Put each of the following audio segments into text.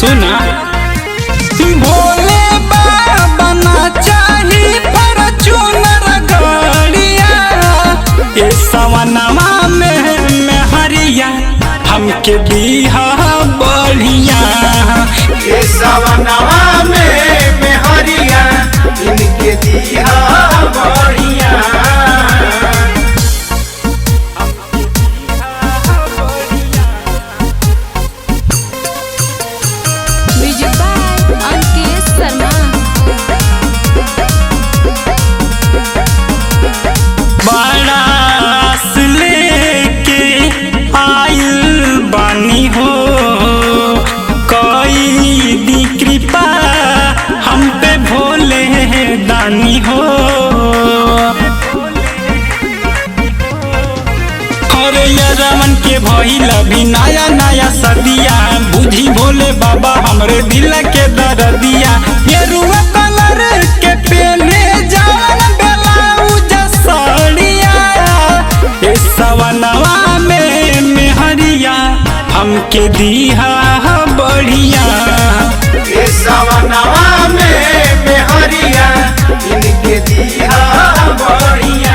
सुना भोले बाबा ना चाही फॉर्च्यूनर गाड़िया ये सवनवा में हरिया हमके दीहा बढ़िया ये सवनवा में हरिया इनके दीहा बढ़िया। दानी हो अरे रमन के भइल भी नया नया सदिया बुझी भोले बाबा हमरे दिल के दर्दिया ये रुआ कलर के पहने जान ब्लाउज साड़िया ये सवनवा में हरिया हमके दीहा बढ़िया ये सवनवा में हरिया इनके दीहा बढ़िया।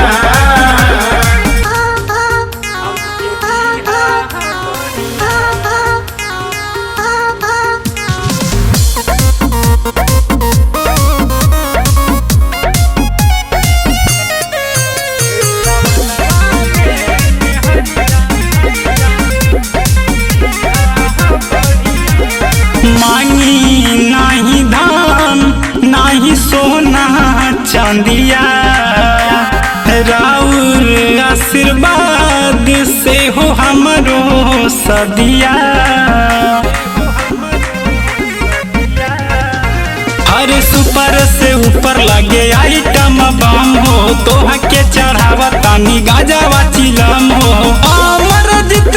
मांगी नाही धान नाही सोना चांदिया राउर आशीर्वाद से हो हमरो सदिया हर सुपर से ऊपर लगे आइटम बम हो तोह के चढ़ावा तानी गाजावा चिलम हो अमर जित